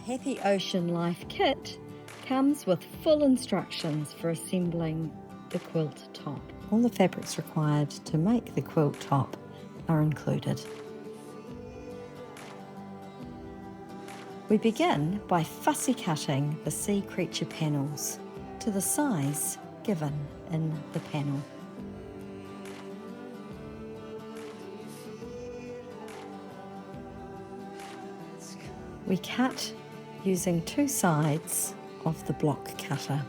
Happy Ocean Life kit comes with full instructions for assembling the quilt top. All the fabrics required to make the quilt top are included. We begin by fussy cutting the sea creature panels to the size given in the panel. We cut using two sides of the block cutter.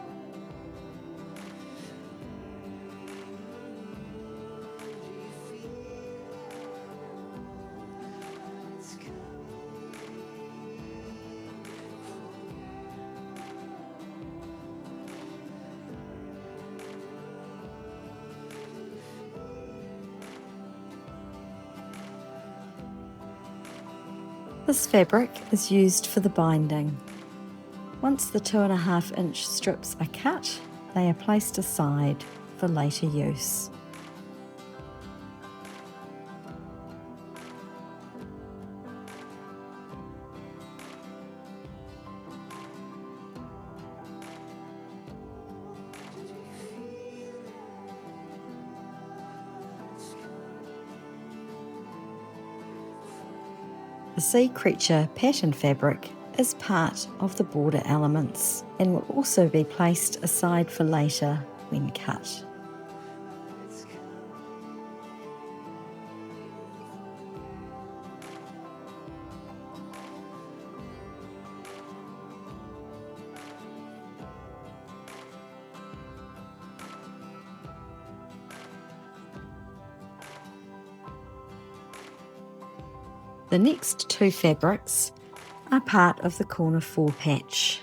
This fabric is used for the binding. Once the 2.5 inch strips are cut, they are placed aside for later use. The sea creature pattern fabric is part of the border elements and will also be placed aside for later when cut. The next two fabrics are part of the corner 4 patch.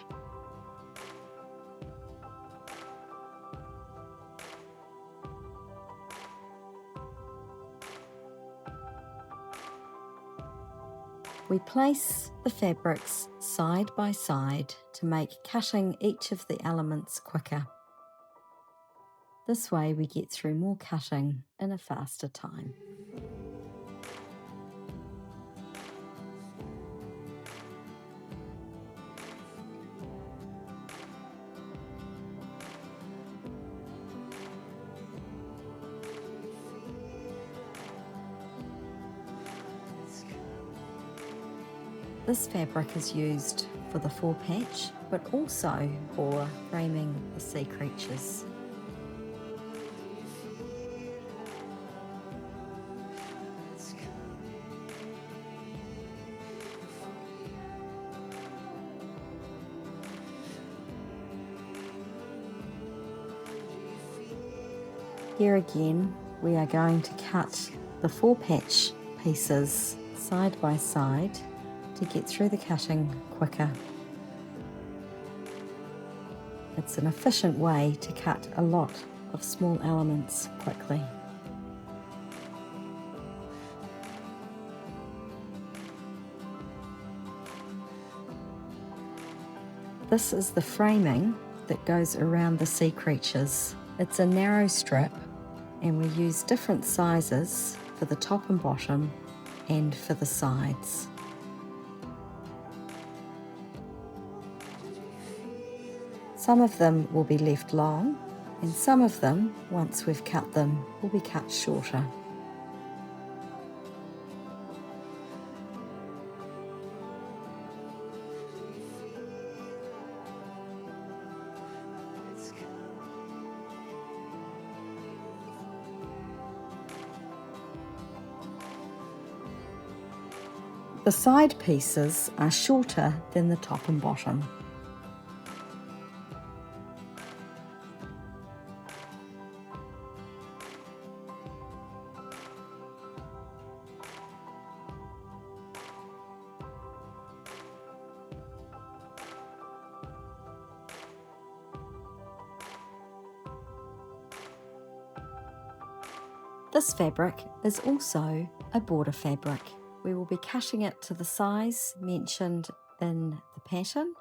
We place the fabrics side by side to make cutting each of the elements quicker. This way we get through more cutting in a faster time. This fabric is used for the 4 patch, but also for framing the sea creatures. Here again, we are going to cut the 4 patch pieces side by side to get through the cutting quicker. It's an efficient way to cut a lot of small elements quickly. This is the framing that goes around the sea creatures. It's a narrow strip and we use different sizes for the top and bottom and for the sides. Some of them will be left long, and some of them, once we've cut them, will be cut shorter. The side pieces are shorter than the top and bottom. This fabric is also a border fabric. We will be cutting it to the size mentioned in the pattern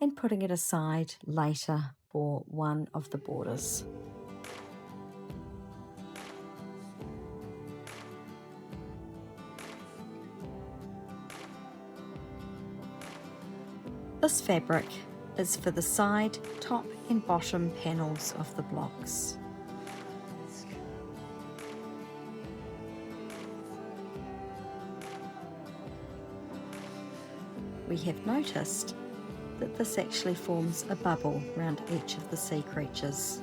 and putting it aside later for one of the borders. This fabric is for the side, top and bottom panels of the blocks. We have noticed that this actually forms a bubble around each of the sea creatures.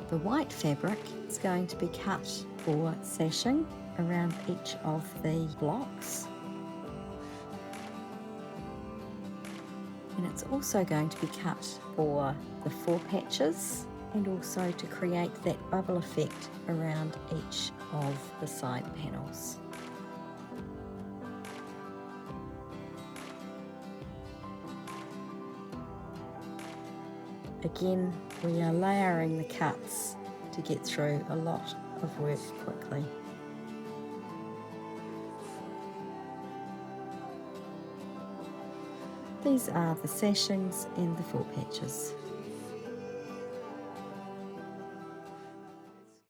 The white fabric is going to be cut for sashing around each of the blocks. And it's also going to be cut for the 4 patches and also to create that bubble effect around each of the side panels. Again, we are layering the cuts to get through a lot of work quickly. These are the sashings and the 4 patches.